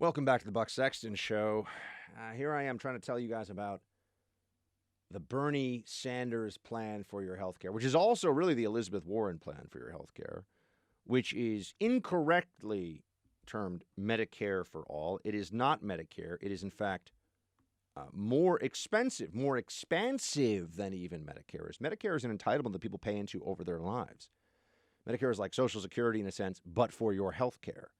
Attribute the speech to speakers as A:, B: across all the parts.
A: Welcome back to the Buck Sexton Show. Here I am trying to tell you guys about the Bernie Sanders plan for your health care, which is also really the Elizabeth Warren plan for your health care, which is incorrectly termed Medicare for all. It is not Medicare. It is, in fact, more expensive, more expansive than even Medicare is. Medicare is an entitlement that people pay into over their lives. Medicare is like Social Security in a sense, but for your health care.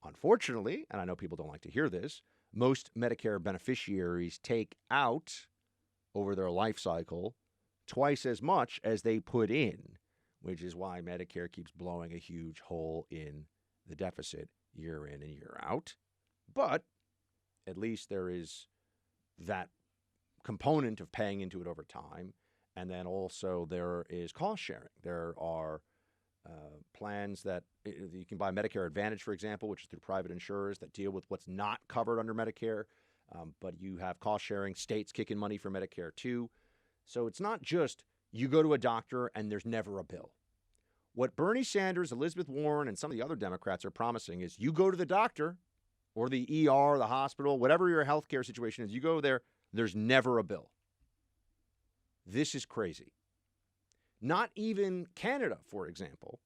A: Unfortunately, and I know people don't like to hear this, most Medicare beneficiaries take out over their life cycle twice as much as they put in, which is why Medicare keeps blowing a huge hole in the deficit year in and year out. But at least there is that component of paying into it over time. And then also there is cost sharing. There are plans that you can buy Medicare Advantage, for example, which is through private insurers that deal with what's not covered under Medicare. But you have cost sharing, states kicking money for Medicare too. So it's not just you go to a doctor and there's never a bill. What Bernie Sanders, Elizabeth Warren, and some of the other Democrats are promising is you go to the doctor or the ER, the hospital, whatever your healthcare situation is, you go there, there's never a bill. This is crazy. Not even Canada, for example.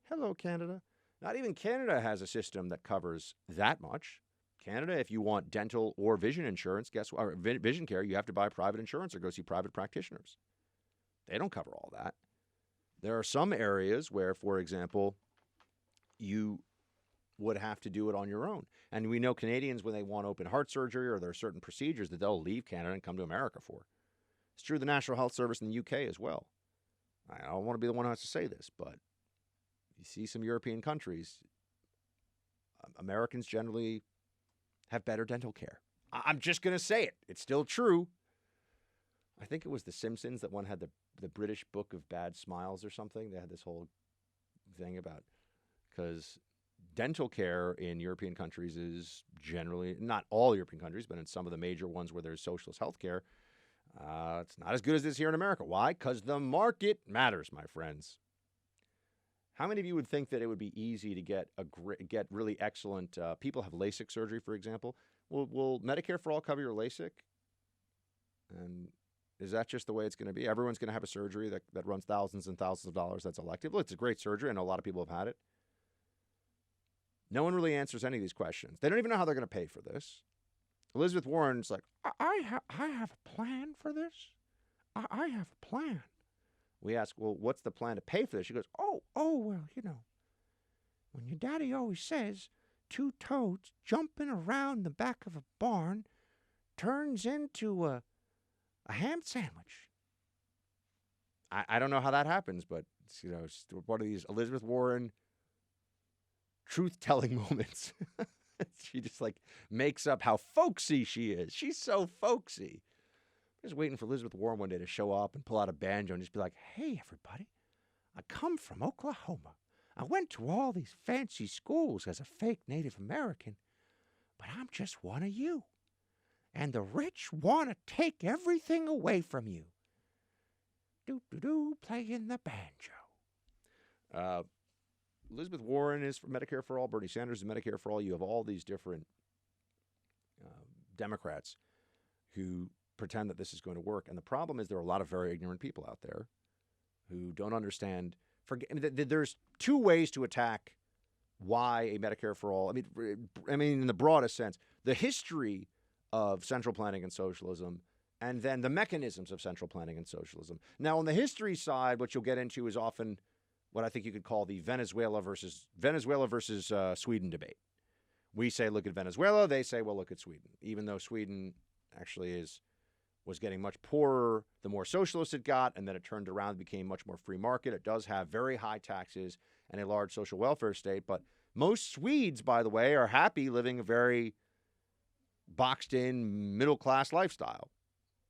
A: Hello, Canada. Not even Canada has a system that covers that much. Canada, if you want dental or vision insurance, or vision care, you have to buy private insurance or go see private practitioners. They don't cover all that. There are some areas where, for example, you would have to do it on your own. And we know Canadians, when they want open heart surgery or there are certain procedures that they'll leave Canada and come to America for. It's true of the National Health Service in the UK as well. I don't want to be the one who has to say this, but you see some European countries, Americans generally have better dental care. I'm just going to say it. It's still true. I think it was The Simpsons that one had the British Book of Bad Smiles or something. They had this whole thing about, because dental care in European countries is generally, not all European countries, but in some of the major ones where there's socialist health care, it's not as good as this here in America. Why? Because the market matters, my friends. How many of you would think that it would be easy to get really excellent, people have LASIK surgery, for example. Will Medicare for all cover your LASIK? And is that just the way it's going to be? Everyone's going to have a surgery that runs thousands and thousands of dollars that's elective. Well, it's a great surgery. I know a lot of people have had it. No one really answers any of these questions. They don't even know how they're going to pay for this. Elizabeth Warren's like, I have a plan for this. I have a plan. We ask, well, what's the plan to pay for this? She goes, well, when your daddy always says 2 toads jumping around the back of a barn turns into a ham sandwich. I don't know how that happens, but it's one of these Elizabeth Warren truth-telling moments. She just makes up how folksy she is. She's so folksy. I'm just waiting for Elizabeth Warren one day to show up and pull out a banjo and just be like, hey, everybody, I come from Oklahoma. I went to all these fancy schools as a fake Native American, but I'm just one of you. And the rich want to take everything away from you. Do-do-do, playing the banjo. Elizabeth Warren is for Medicare for all. Bernie Sanders is Medicare for all. You have all these different Democrats who pretend that this is going to work. And the problem is there are a lot of very ignorant people out there who don't understand. There's 2 ways to attack why a Medicare for all. I mean, in the broadest sense, the history of central planning and socialism, and then the mechanisms of central planning and socialism. Now, on the history side, what you'll get into is often what I think you could call the Venezuela versus Sweden debate. We say, look at Venezuela. They say, well, look at Sweden. Even though Sweden actually was getting much poorer the more socialist it got, and then it turned around and became much more free market. It does have very high taxes and a large social welfare state. But most Swedes, by the way, are happy living a very boxed-in middle-class lifestyle.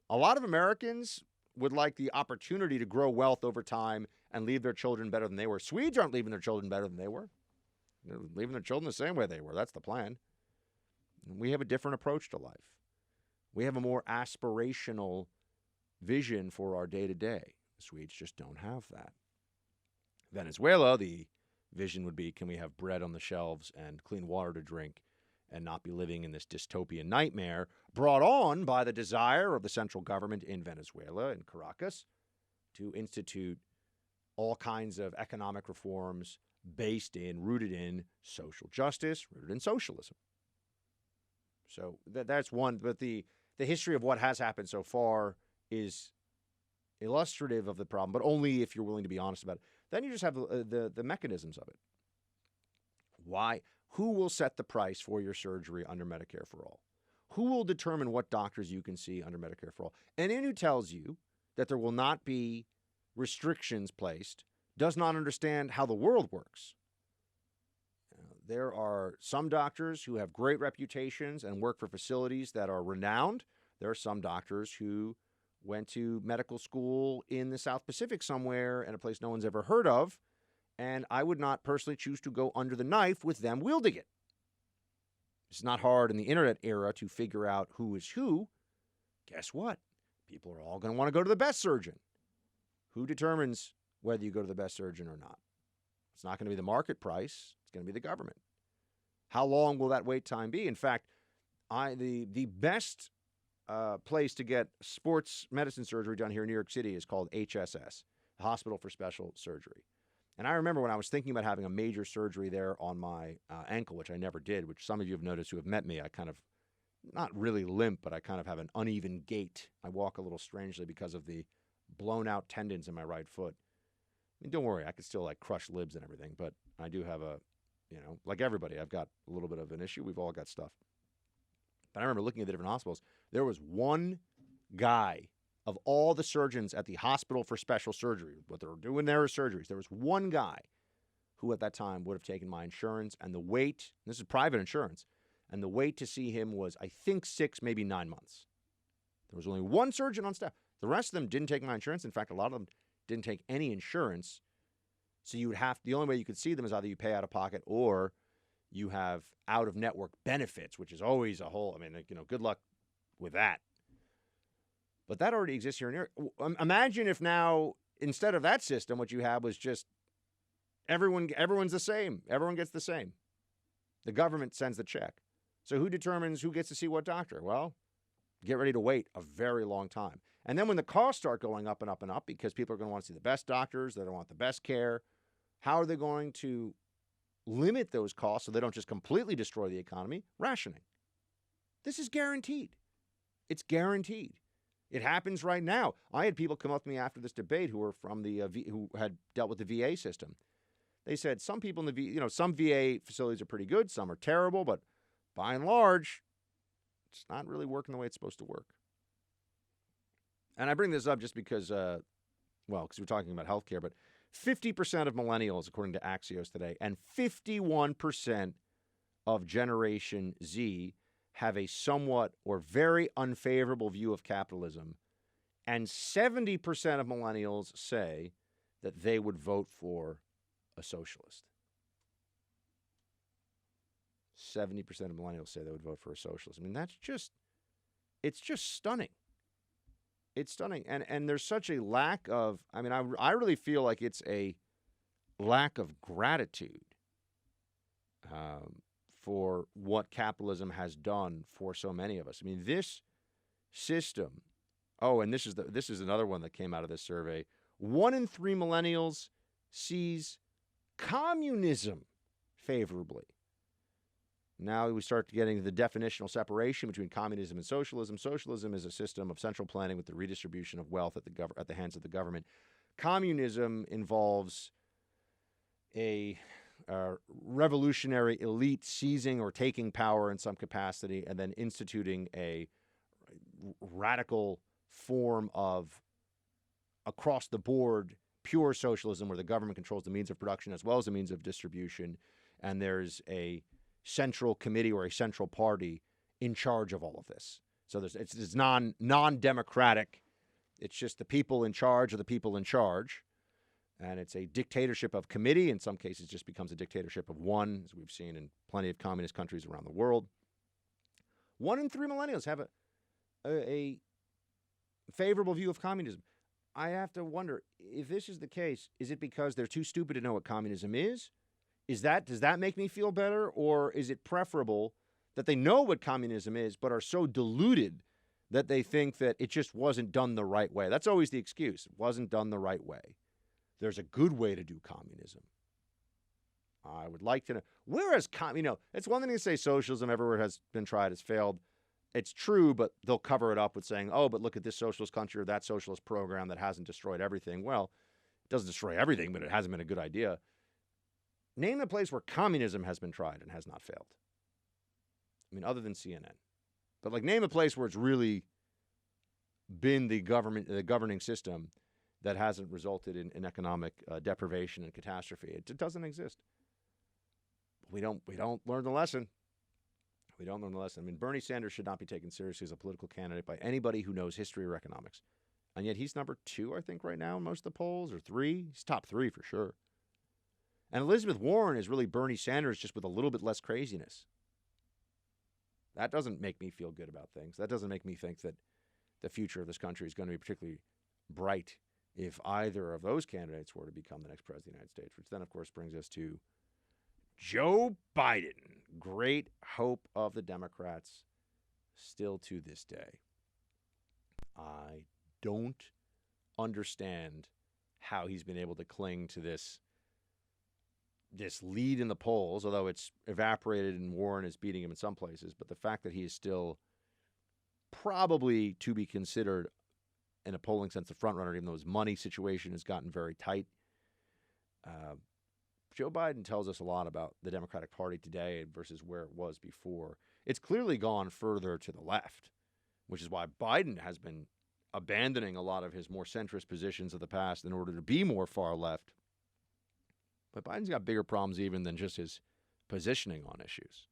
A: A lot of Americans would like the opportunity to grow wealth over time and leave their children better than they were. Swedes aren't leaving their children better than they were. They're leaving their children the same way they were. That's the plan. And we have a different approach to life. We have a more aspirational vision for our day-to-day. The Swedes just don't have that. Venezuela, the vision would be, can we have bread on the shelves and clean water to drink and not be living in this dystopian nightmare brought on by the desire of the central government in Venezuela, in Caracas, to institute all kinds of economic reforms rooted in social justice, rooted in socialism. So that's one. But the history of what has happened so far is illustrative of the problem, but only if you're willing to be honest about it. Then you just have the mechanisms of it. Why? Who will set the price for your surgery under Medicare for All? Who will determine what doctors you can see under Medicare for All? Anyone who tells you that there will not be restrictions placed does not understand how the world works. There are some doctors who have great reputations and work for facilities that are renowned. There are some doctors who went to medical school in the South Pacific somewhere in a place no one's ever heard of, and I would not personally choose to go under the knife with them wielding it. It's not hard in the internet era to figure out who is who. Guess what? People are all going to want to go to the best surgeon. Who determines whether you go to the best surgeon or not? It's not going to be the market price. It's going to be the government. How long will that wait time be? In fact, the best place to get sports medicine surgery done here in New York City is called HSS, the Hospital for Special Surgery. And I remember when I was thinking about having a major surgery there on my ankle, which I never did, which some of you have noticed who have met me, I kind of, not really limp, but I kind of have an uneven gait. I walk a little strangely because of the blown out tendons in my right foot. I mean, don't worry, I could still like crush libs and everything, but I do have like everybody, I've got a little bit of an issue. We've all got stuff. But I remember looking at the different hospitals. There was one guy of all the surgeons at the Hospital for Special Surgery, what they were doing there is surgeries. There was one guy who at that time would have taken my insurance, and the wait, this is private insurance, and the wait to see him was, I think, 6, maybe 9 months. There was only one surgeon on staff. The rest of them didn't take my insurance. In fact, a lot of them didn't take any insurance. So you would the only way you could see them is either you pay out of pocket or you have out-of-network benefits, which is always good luck with that. But that already exists here in New York. Imagine if now, instead of that system, what you have was just everyone's the same. Everyone gets the same. The government sends the check. So who determines who gets to see what doctor? Well, get ready to wait a very long time. And then when the costs start going up and up and up because people are going to want to see the best doctors, they don't want the best care, how are they going to limit those costs so they don't just completely destroy the economy? Rationing. This is guaranteed. It's guaranteed. It happens right now. I had people come up to me after this debate who were from who had dealt with the VA system. They said some people in the some VA facilities are pretty good, some are terrible, but by and large, it's not really working the way it's supposed to work. And I bring this up just because, because we're talking about healthcare, but 50% of millennials, according to Axios today, and 51% of Generation Z have a somewhat or very unfavorable view of capitalism, and 70% of millennials say that they would vote for a socialist. 70% of millennials say they would vote for a socialist. I mean, it's just stunning. It's stunning. And there's such a lack of, I really feel like it's a lack of gratitude for what capitalism has done for so many of us. I mean, this system, and this is another one that came out of this survey. 1 in 3 millennials sees communism favorably. Now we start getting the definitional separation between communism and socialism. Socialism is a system of central planning with the redistribution of wealth at the hands of the government. Communism involves a revolutionary elite seizing or taking power in some capacity and then instituting a radical form of across-the-board pure socialism where the government controls the means of production as well as the means of distribution, and there's a central committee or a central party in charge of all of this. So it's non-democratic. It's just the people in charge of the people in charge. And it's a dictatorship of committee. In some cases, it just becomes a dictatorship of one, as we've seen in plenty of communist countries around the world. 1 in 3 millennials have a favorable view of communism. I have to wonder, if this is the case, is it because they're too stupid to know what communism is? Does that make me feel better, or is it preferable that they know what communism is, but are so deluded that they think that it just wasn't done the right way. That's always the excuse. It wasn't done the right way. There's a good way to do communism. I would like to know. Whereas, it's one thing to say socialism everywhere has been tried, has failed. It's true, but they'll cover it up with saying, oh, but look at this socialist country or that socialist program that hasn't destroyed everything. Well, it doesn't destroy everything, but it hasn't been a good idea. Name a place where communism has been tried and has not failed. I mean, other than CNN. But name a place where it's really been the governing system that hasn't resulted in economic deprivation and catastrophe. It doesn't exist. We don't learn the lesson. We don't learn the lesson. I mean, Bernie Sanders should not be taken seriously as a political candidate by anybody who knows history or economics. And yet he's number 2, I think, right now in most of the polls, or 3. He's top 3 for sure. And Elizabeth Warren is really Bernie Sanders just with a little bit less craziness. That doesn't make me feel good about things. That doesn't make me think that the future of this country is going to be particularly bright if either of those candidates were to become the next president of the United States, which then, of course, brings us to Joe Biden, great hope of the Democrats still to this day. I don't understand how he's been able to cling to this lead in the polls, although it's evaporated and Warren is beating him in some places. But the fact that he is still probably to be considered in a polling sense the front runner, even though his money situation has gotten very tight. Joe Biden tells us a lot about the Democratic Party today versus where it was before. It's clearly gone further to the left, which is why Biden has been abandoning a lot of his more centrist positions of the past in order to be more far left. But Biden's got bigger problems even than just his positioning on issues.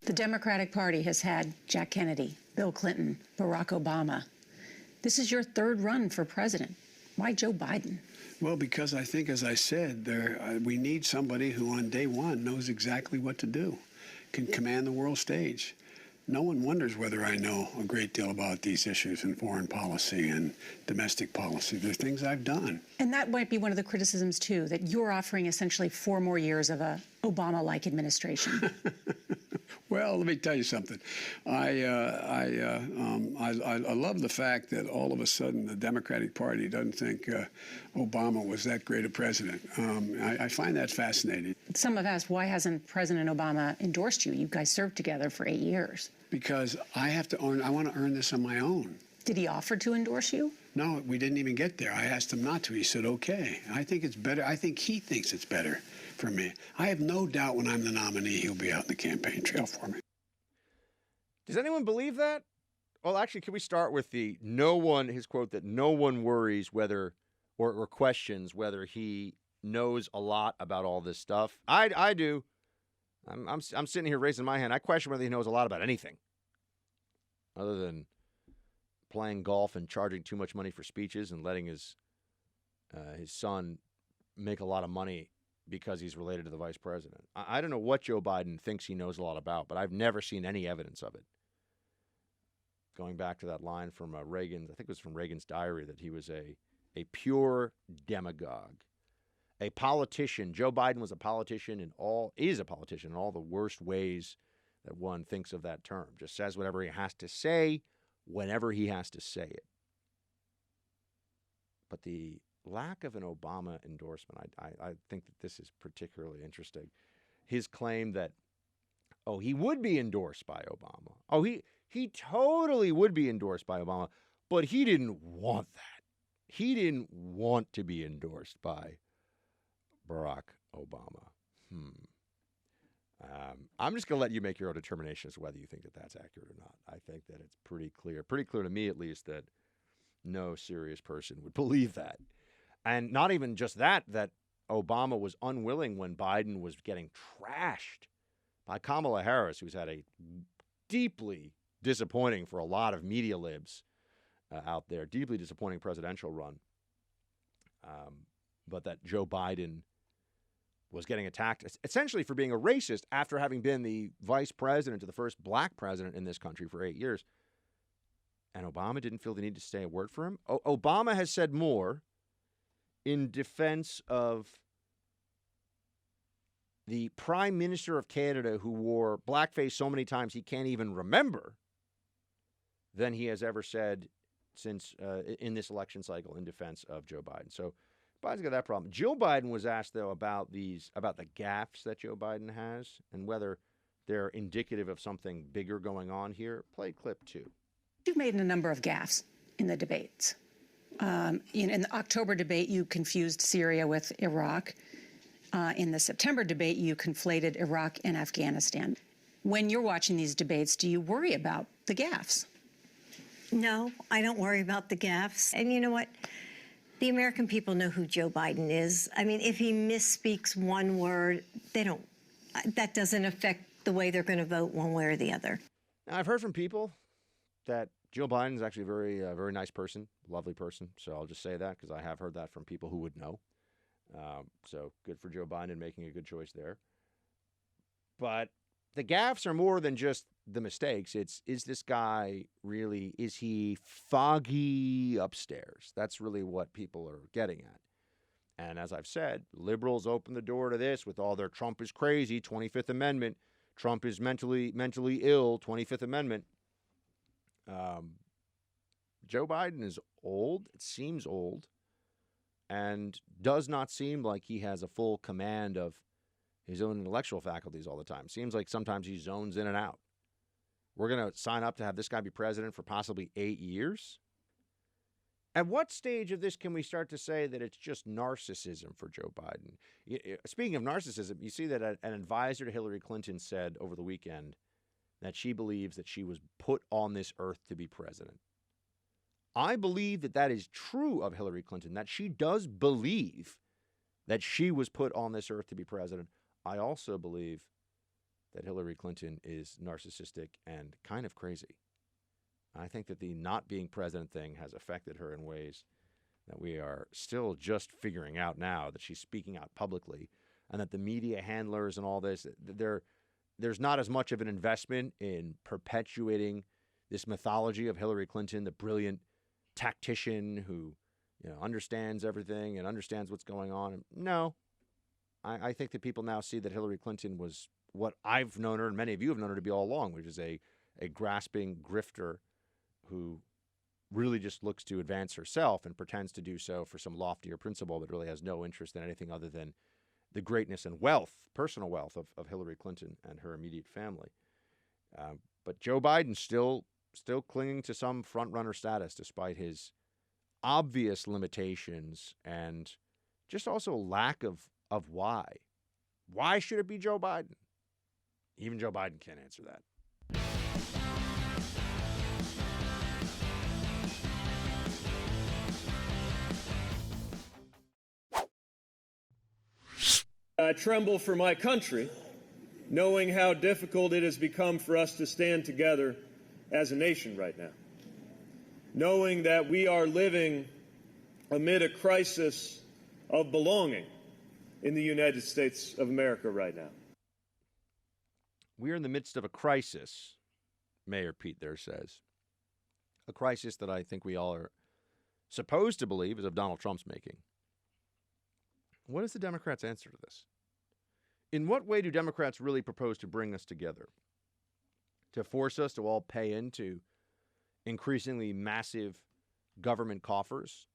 B: The Democratic Party has had Jack Kennedy, Bill Clinton, Barack Obama. This is your 3rd run for president. Why Joe Biden?
C: Well, because I think, as I said, we need somebody who on day one knows exactly what to do, can command the world stage. No one wonders whether I know a great deal about these issues in foreign policy and domestic policy. They're things I've done.
B: And that might be one of the criticisms, too, that you're offering essentially 4 more years of a Obama-like administration.
C: Well, let me tell you something. I love the fact that all of a sudden the Democratic Party doesn't think Obama was that great a president. I find that fascinating.
B: Some have asked, why hasn't President Obama endorsed you? You guys served together for 8 years.
C: Because I want to earn this on my own.
B: Did he offer to endorse you?
C: No, we didn't even get there. I asked him not to. He said, okay. I think it's better. I think he thinks it's better for me. I have no doubt when I'm the nominee, he'll be out in the campaign trail for me.
A: Does anyone believe that? Well, actually, can we start with his quote that no one worries whether or questions whether he knows a lot about all this stuff. I do. I'm sitting here raising my hand. I question whether he knows a lot about anything other than playing golf and charging too much money for speeches and letting his son make a lot of money because he's related to the vice president. I don't know what Joe Biden thinks he knows a lot about, but I've never seen any evidence of it. Going back to that line from Reagan, I think it was from Reagan's diary, that he was a pure demagogue, a politician. Joe Biden was a politician is a politician in all the worst ways that one thinks of that term. Just says whatever he has to say, whenever he has to say it. But the lack of an Obama endorsement, I think that this is particularly interesting. His claim that, he would be endorsed by Obama. He totally would be endorsed by Obama, but he didn't want that. He didn't want to be endorsed by Barack Obama. I'm just going to let you make your own determination as to whether you think that that's accurate or not. I think that it's pretty clear to me at least, that no serious person would believe that. And not even just that Obama was unwilling when Biden was getting trashed by Kamala Harris, who's had a deeply disappointing, for a lot of media libs out there, deeply disappointing presidential run. But that Joe Biden was getting attacked essentially for being a racist after having been the vice president to the first black president in this country for 8 years. And Obama didn't feel the need to say a word for him. Obama has said more in defense of the Prime Minister of Canada who wore blackface so many times he can't even remember than he has ever said since in this election cycle in defense of Joe Biden. So Biden's got that problem. Jill Biden was asked, though, about the gaffes that Joe Biden has and whether they're indicative of something bigger going on here. Play clip 2.
B: You've made a number of gaffes in the debates. In the October debate, you confused Syria with Iraq. In the September debate, you conflated Iraq and Afghanistan. When you're watching these debates, do you worry about the gaffes?
D: No, I don't worry about the gaffes. And you know what? The American people know who Joe Biden is. I mean, if he misspeaks one word, that doesn't affect the way they're going to vote one way or the other.
A: Now, I've heard from people that Jill Biden is actually a very nice person, lovely person. So I'll just say that because I have heard that from people who would know. So good for Joe Biden making a good choice there. But the gaffes are more than just the mistakes. Is this guy really, is he foggy upstairs? That's really what people are getting at. And as I've said, liberals open the door to this with all their Trump is crazy, 25th Amendment. Trump is mentally ill, 25th Amendment. Joe Biden is old. It seems old. And does not seem like he has a full command of his own intellectual faculties all the time. Seems like sometimes he zones in and out. We're going to sign up to have this guy be president for possibly 8 years? At what stage of this can we start to say that it's just narcissism for Joe Biden? Speaking of narcissism, you see that an advisor to Hillary Clinton said over the weekend that she believes that she was put on this earth to be president. I believe that that is true of Hillary Clinton, that she does believe that she was put on this earth to be president. I also believe that Hillary Clinton is narcissistic and kind of crazy. I think that the not being president thing has affected her in ways that we are still just figuring out now, that she's speaking out publicly, and that the media handlers and all this, there's not as much of an investment in perpetuating this mythology of Hillary Clinton, the brilliant tactician who understands everything and understands what's going on. No, I think that people now see that Hillary Clinton was what I've known her and many of you have known her to be all along, which is a grasping grifter who really just looks to advance herself and pretends to do so for some loftier principle, but really has no interest in anything other than the greatness and wealth, personal wealth of Hillary Clinton and her immediate family. But Joe Biden still clinging to some front-runner status despite his obvious limitations and just also lack of why. Why should it be Joe Biden? Even Joe Biden can't answer that.
E: I tremble for my country, knowing how difficult it has become for us to stand together as a nation right now. Knowing that we are living amid a crisis of belonging in the United States of America right now.
A: We're in the midst of a crisis, Mayor Pete there says. A crisis that I think we all are supposed to believe is of Donald Trump's making. What is the Democrats' answer to this? In what way do Democrats really propose to bring us together? To force us to all pay into increasingly massive government coffers?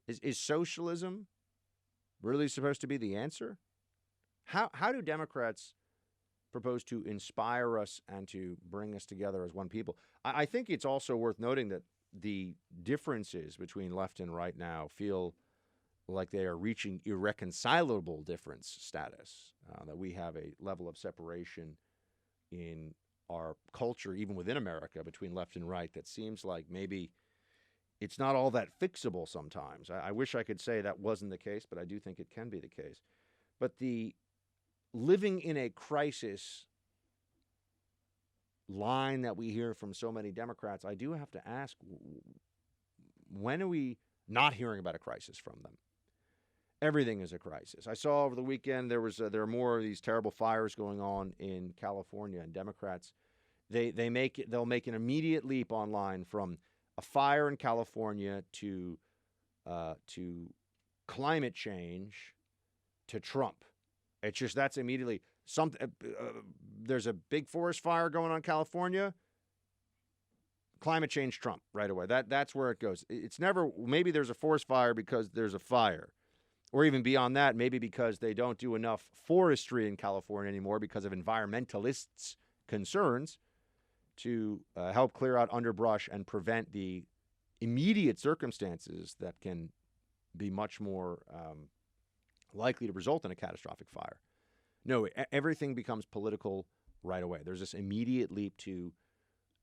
A: Is socialism really supposed to be the answer? How do Democrats propose to inspire us and to bring us together as one people? I think it's also worth noting that the differences between left and right now feel like they are reaching irreconcilable difference status, that we have a level of separation in our culture, even within America, between left and right that seems like maybe it's not all that fixable sometimes. I wish I could say that wasn't the case, but I do think it can be the case. But the living in a crisis line that we hear from so many Democrats, I do have to ask, when are we not hearing about a crisis from them? Everything is a crisis. I saw over the weekend there are more of these terrible fires going on in California, and Democrats they'll make an immediate leap online from a fire in California to climate change to Trump. It's just that's immediately something. There's a big forest fire going on in California. Climate change, Trump, right away. That's where it goes. It's never, maybe there's a forest fire because there's a fire. Or even beyond that, maybe because they don't do enough forestry in California anymore because of environmentalists' concerns to help clear out underbrush and prevent the immediate circumstances that can be much more likely to result in a catastrophic fire. No, everything becomes political right away. There's this immediate leap to,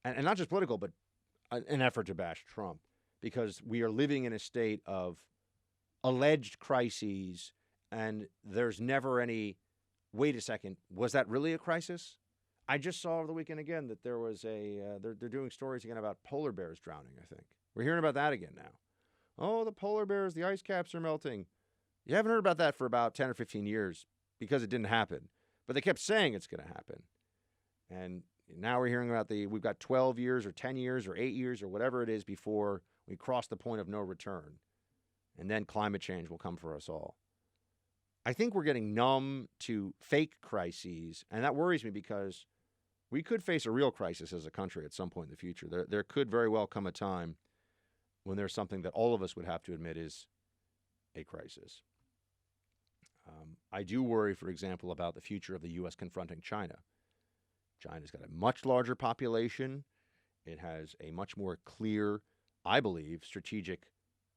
A: and not just political, but an effort to bash Trump, because we are living in a state of alleged crises, and there's never any, wait a second, was that really a crisis? I just saw over the weekend again that there was they're doing stories again about polar bears drowning, I think. We're hearing about that again now. Oh, the polar bears, the ice caps are melting. You haven't heard about that for about 10 or 15 years because it didn't happen. But they kept saying it's going to happen. And now we're hearing about we've got 12 years or 10 years or 8 years or whatever it is before we cross the point of no return. And then climate change will come for us all. I think we're getting numb to fake crises, and that worries me because we could face a real crisis as a country at some point in the future. There could very well come a time when there's something that all of us would have to admit is a crisis. I do worry, for example, about the future of the U.S. confronting China. China's got a much larger population. It has a much more clear, I believe, strategic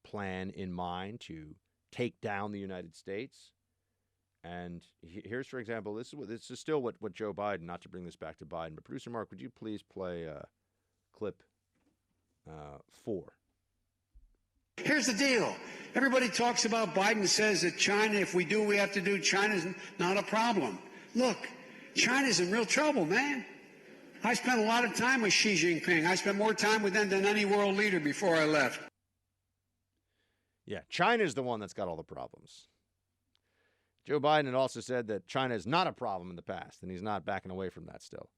A: plan in mind to take down the United States. And here's, for example, this is still what Joe Biden, not to bring this back to Biden, but producer Mark, would you please play clip 4?
C: Here's the deal. Everybody talks about Biden says that China, if we do what we have to do, China's not a problem. Look, China's in real trouble, man. I spent a lot of time with Xi Jinping. I spent more time with them than any world leader before I left.
A: Yeah, China's the one that's got all the problems. Joe Biden had also said that China is not a problem in the past, and he's not backing away from that still.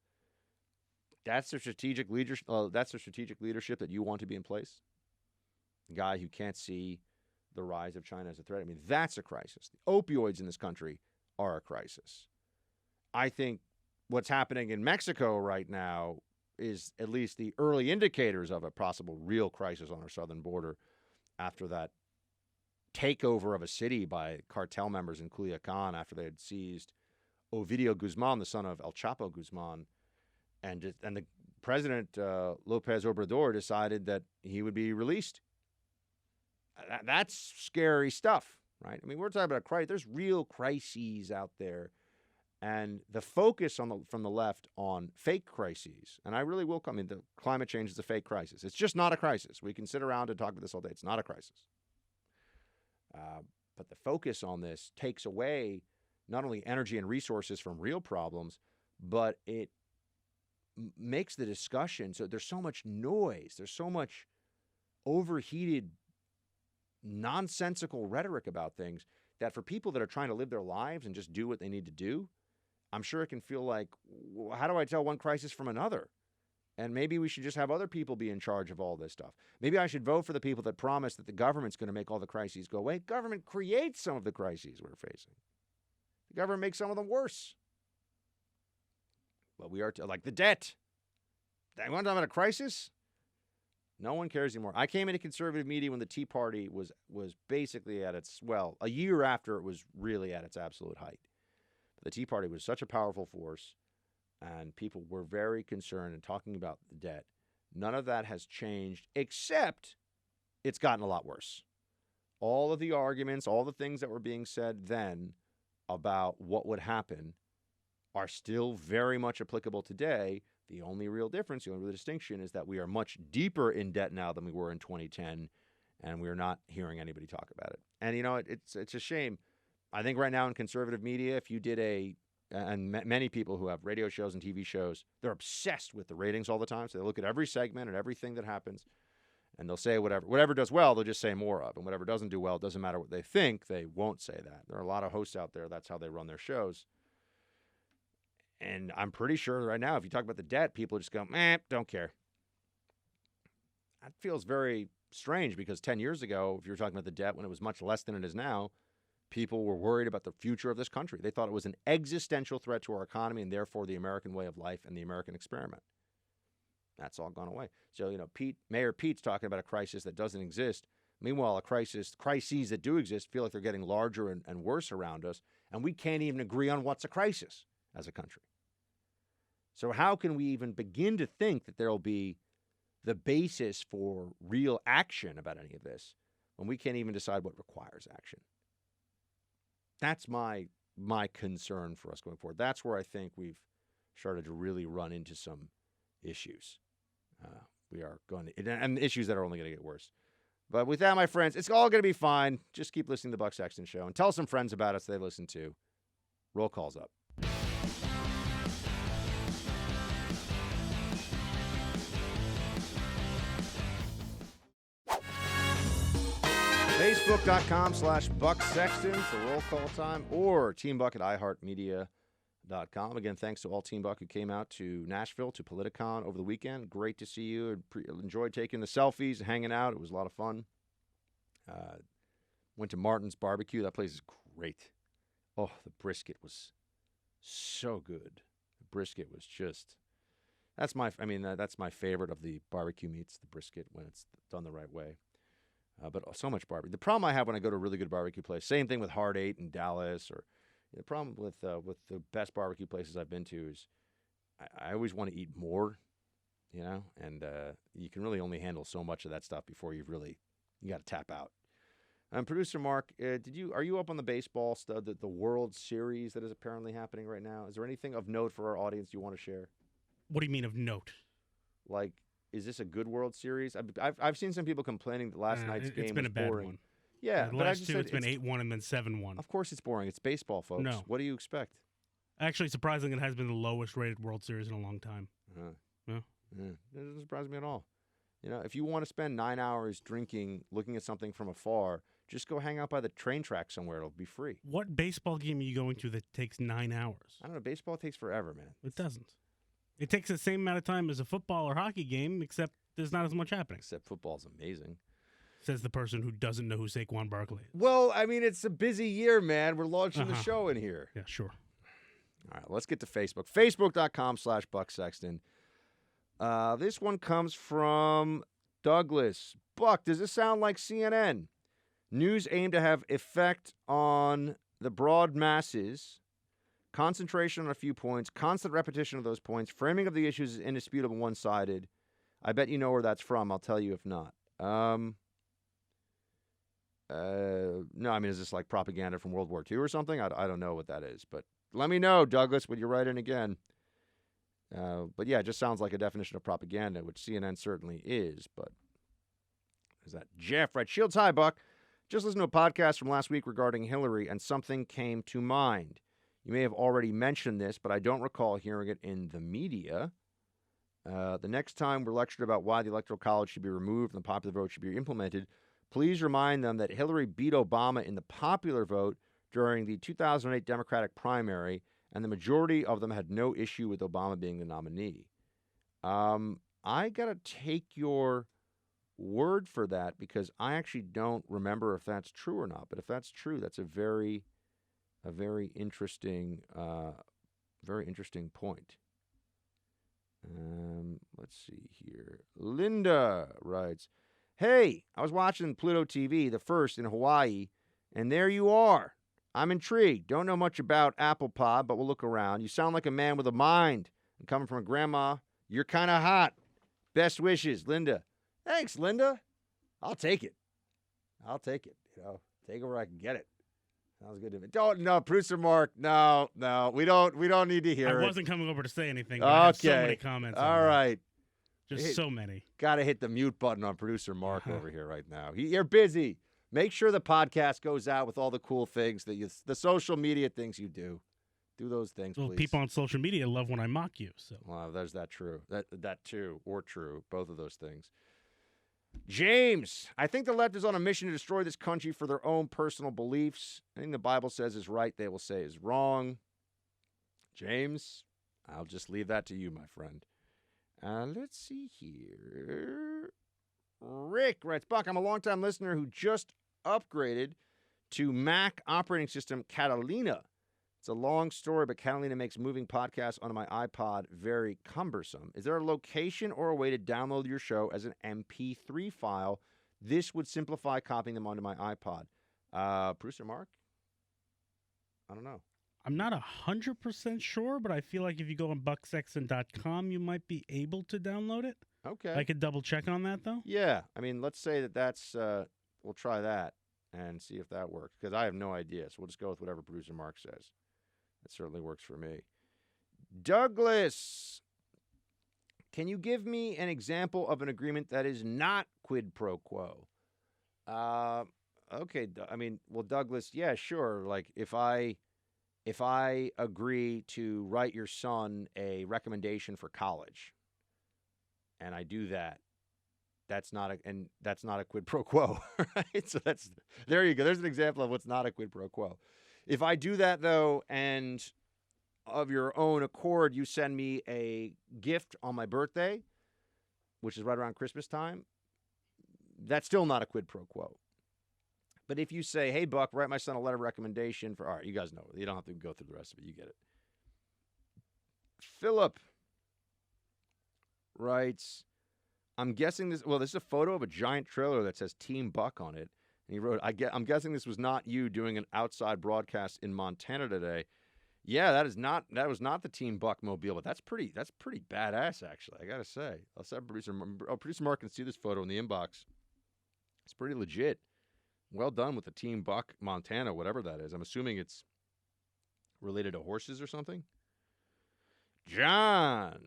A: That's the strategic leadership. That's the strategic leadership that you want to be in place. The guy who can't see the rise of China as a threat. I mean, that's a crisis. The opioids in this country are a crisis. I think what's happening in Mexico right now is at least the early indicators of a possible real crisis on our southern border after that takeover of a city by cartel members in Culiacan after they had seized Ovidio Guzman, the son of El Chapo Guzman, and the president, Lopez Obrador, decided that he would be released. That's scary stuff, right? I mean, we're talking about a crisis. There's real crises out there. And the focus from the left on fake crises, and I really will come into climate change is a fake crisis. It's just not a crisis. We can sit around and talk about this all day. It's not a crisis. But the focus on this takes away not only energy and resources from real problems, but it makes the discussion, so there's so much noise, there's so much overheated, nonsensical rhetoric about things that for people that are trying to live their lives and just do what they need to do, I'm sure it can feel like, how do I tell one crisis from another? And maybe we should just have other people be in charge of all this stuff. Maybe I should vote for the people that promise that the government's going to make all the crises go away. Government creates some of the crises we're facing. The government makes some of them worse. But we are, like the debt. You want to talk about a crisis? No one cares anymore. I came into conservative media when the Tea Party was basically at its, well, a year after it was really at its absolute height. But the Tea Party was such a powerful force, and people were very concerned and talking about the debt. None of that has changed, except it's gotten a lot worse. All of the arguments, all the things that were being said then about what would happen are still very much applicable today. The only real difference, the only real distinction is that we are much deeper in debt now than we were in 2010, and we're not hearing anybody talk about it. And, you know, it's a shame. I think right now in conservative media, if you did and many people who have radio shows and TV shows, they're obsessed with the ratings all the time. So they look at every segment and everything that happens, and they'll say whatever does well, they'll just say more of. And whatever doesn't do well, it doesn't matter what they think, they won't say that. There are a lot of hosts out there, that's how they run their shows. And I'm pretty sure right now, if you talk about the debt, people just go, don't care. feels very strange because 10 years ago, if you were talking about the debt when it was much less than it is now, people were worried about the future of this country. They thought it was an existential threat to our economy and therefore the American way of life and the American experiment. That's all gone away. So, Mayor Pete's talking about a crisis that doesn't exist. Meanwhile, crises that do exist feel like they're getting larger and worse around us, and we can't even agree on what's a crisis as a country. So how can we even begin to think that there'll be the basis for real action about any of this when we can't even decide what requires action? That's my concern for us going forward. That's where I think we've started to really run into some issues. We are going to, and issues that are only going to get worse. But with that, my friends, it's all going to be fine. Just keep listening to the Buck Sexton Show and tell some friends about us they listen to. Roll calls up. Facebook.com/Buck Sexton for roll call time, or Team Buck at iHeartMedia.com. Again, thanks to all Team Buck who came out to Nashville, to Politicon over the weekend. Great to see you. Enjoyed taking the selfies, hanging out. It was a lot of fun. Went to Martin's Barbecue. That place is great. Oh, the brisket was so good. The brisket was just, that's my favorite of the barbecue meats, the brisket, when it's done the right way. But so much barbecue. The problem I have when I go to a really good barbecue place, same thing with Hard 8 in Dallas, or the problem with the best barbecue places I've been to is I always want to eat more, and you can really only handle so much of that stuff before you got to tap out. Producer Mark, are you up on the baseball stuff, the World Series that is apparently happening right now? Is there anything of note for our audience you want to share?
F: What do you mean of note?
A: Like, is this a good World Series? I've seen some people complaining that last night's game was boring.
F: It's been a bad one.
A: Yeah,
F: the last two, it's been 8-1 and then 7-1.
A: Of course it's boring. It's baseball, folks.
F: No.
A: What do you expect?
F: Actually, surprisingly, it has been the lowest rated World Series in a long time.
A: Yeah. It doesn't surprise me at all. If you want to spend 9 hours drinking, looking at something from afar, just go hang out by the train track somewhere. It'll be free.
F: What baseball game are you going to that takes 9 hours?
A: I don't know. Baseball takes forever, man.
F: It doesn't. It takes the same amount of time as a football or hockey game, except there's not as much happening.
A: Except football's amazing.
F: Says the person who doesn't know who Saquon Barkley is.
A: Well, it's a busy year, man. We're launching the show in here.
F: Yeah, sure.
A: All right, let's get to Facebook. Facebook.com/Buck Sexton. This one comes from Douglas. Buck, does this sound like CNN? News aimed to have effect on the broad masses. Concentration on a few points. Constant repetition of those points. Framing of the issues is indisputable, one-sided. I bet you know where that's from. I'll tell you if not. No, is this like propaganda from World War II or something? I don't know what that is, but let me know, Douglas, when you write in again. But yeah, it just sounds like a definition of propaganda, which CNN certainly is, but is that Jeff, right? Shields, hi, Buck. Just listened to a podcast from last week regarding Hillary, and something came to mind. You may have already mentioned this, but I don't recall hearing it in the media. The next time we're lectured about why the Electoral College should be removed and the popular vote should be implemented, please remind them that Hillary beat Obama in the popular vote during the 2008 Democratic primary, and the majority of them had no issue with Obama being the nominee. I got to take your word for that because I actually don't remember if that's true or not. But if that's true, that's a very interesting point. Let's see here. Linda writes, hey, I was watching Pluto TV, the first in Hawaii, and there you are. I'm intrigued. Don't know much about Apple Pod, but we'll look around. You sound like a man with a mind. And coming from a grandma, you're kind of hot. Best wishes, Linda. Thanks, Linda. I'll take it. Take it where I can get it. Sounds good to me. No, producer Mark. No, we don't need to hear it.
F: I wasn't coming over to say anything. But I have so many comments.
A: All right.
F: Just so many.
A: Got to hit the mute button on producer Mark over here right now. You're busy. Make sure the podcast goes out with all the cool things the social media things you do. Do those things,
F: well,
A: please.
F: People on social media love when I mock you. So.
A: Well, there's that true. That too, or true. Both of those things. James, I think the left is on a mission to destroy this country for their own personal beliefs. Anything the Bible says is right, they will say is wrong. James, I'll just leave that to you, my friend. Let's see here. Rick writes, Buck, I'm a longtime listener who just upgraded to Mac operating system Catalina. It's a long story, but Catalina makes moving podcasts onto my iPod very cumbersome. Is there a location or a way to download your show as an MP3 file? This would simplify copying them onto my iPod. Producer Mark? I don't know.
F: I'm not 100% sure, but I feel like if you go on bucksexton.com, you might be able to download it.
A: Okay.
F: I could double check on that, though.
A: Yeah. I mean, let's say that's, we'll try that and see if that works, because I have no idea. So we'll just go with whatever producer Mark says. That certainly works for me. Douglas, can you give me an example of an agreement that is not quid pro quo? Okay. I mean, well, Douglas, yeah, sure. Like if I agree to write your son a recommendation for college, and I do that, that's not a quid pro quo, right? So there you go. There's an example of what's not a quid pro quo. If I do that though, and of your own accord, you send me a gift on my birthday, which is right around Christmas time, that's still not a quid pro quo. But if you say, hey, Buck, write my son a letter of recommendation for, all right, you guys know, you don't have to go through the rest of it. You get it. Philip writes, I'm guessing this is a photo of a giant trailer that says Team Buck on it. And he wrote, I'm guessing this was not you doing an outside broadcast in Montana today. Yeah, that was not the Team Buck mobile, but that's pretty badass, actually, I got to say. Let's have producer Mark can see this photo in the inbox. It's pretty legit. Well done with the Team Buck Montana, whatever that is. I'm assuming it's related to horses or something. John,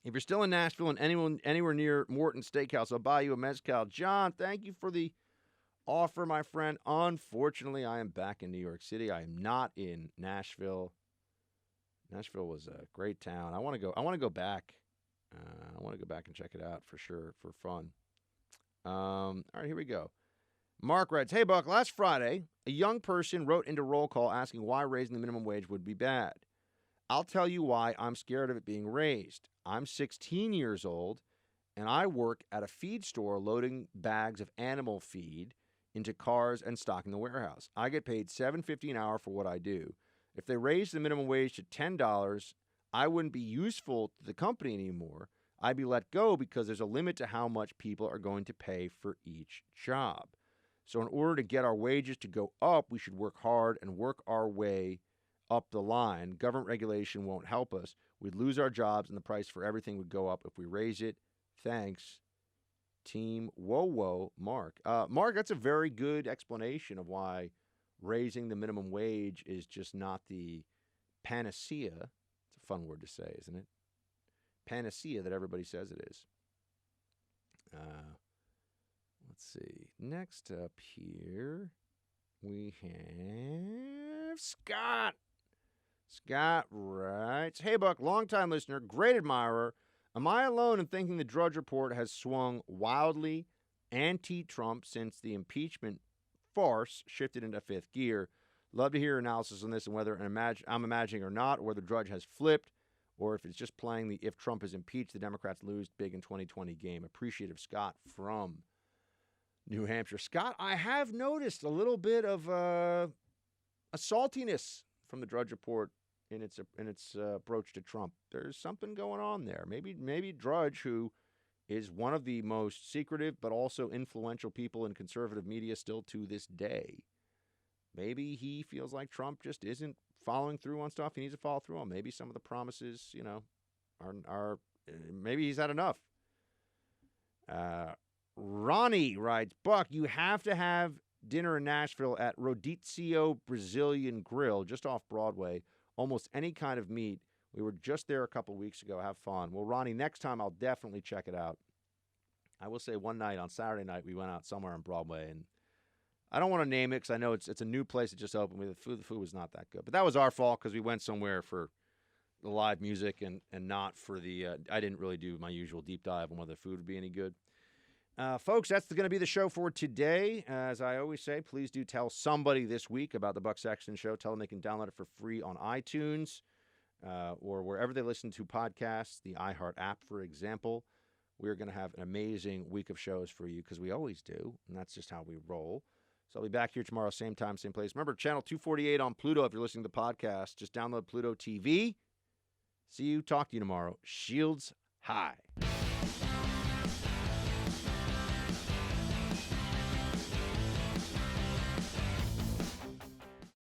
A: if you're still in Nashville and anywhere near Morton Steakhouse, I'll buy you a mezcal. John, thank you for the offer, my friend. Unfortunately, I am back in New York City. I am not in Nashville. Nashville was a great town. I want to go back. I want to go back and check it out for sure, for fun. All right, here we go. Mark writes, hey, Buck, last Friday, a young person wrote into roll call asking why raising the minimum wage would be bad. I'll tell you why I'm scared of it being raised. I'm 16 years old, and I work at a feed store loading bags of animal feed into cars and stocking the warehouse. I get paid $7.50 an hour for what I do. If they raise the minimum wage to $10, I wouldn't be useful to the company anymore. I'd be let go because there's a limit to how much people are going to pay for each job. So in order to get our wages to go up, we should work hard and work our way up the line. Government regulation won't help us. We'd lose our jobs and the price for everything would go up if we raise it. Thanks, Team Whoa, Mark. Mark, that's a very good explanation of why raising the minimum wage is just not the panacea. It's a fun word to say, isn't it? Panacea that everybody says it is. Let's see. Next up here, we have Scott. Scott writes, hey, Buck, longtime listener, great admirer. Am I alone in thinking the Drudge Report has swung wildly anti-Trump since the impeachment farce shifted into fifth gear? Love to hear your analysis on this and whether I'm imagining or not, or whether Drudge has flipped, or if it's just playing the if Trump is impeached, the Democrats lose big in 2020 game. Appreciative Scott from New Hampshire. Scott, I have noticed a little bit of a saltiness from the Drudge Report in its approach to Trump. There's something going on there. Maybe Drudge, who is one of the most secretive but also influential people in conservative media still to this day, maybe he feels like Trump just isn't following through on stuff he needs to follow through on. Maybe some of the promises, are maybe he's had enough. Ronnie writes, Buck, you have to have dinner in Nashville at Rodizio Brazilian Grill just off Broadway. Almost any kind of meat. We were just there a couple weeks ago. Have fun. Well, Ronnie, next time I'll definitely check it out. I will say one night on Saturday night we went out somewhere on Broadway, and I don't want to name it because I know it's a new place that just opened. The food was not that good, but that was our fault because we went somewhere for the live music and not for the. I didn't really do my usual deep dive on whether the food would be any good. Folks, that's going to be the show for today. As I always say, please do tell somebody this week about the Buck Sexton Show. Tell them they can download it for free on iTunes or wherever they listen to podcasts, the iHeart app, for example. we're going to have an amazing week of shows for you because we always do, and that's just how we roll. So I'll be back here tomorrow, same time, same place. Remember, channel 248 on Pluto if you're listening to the podcast. Just download Pluto TV. See you, talk to you tomorrow. Shields high.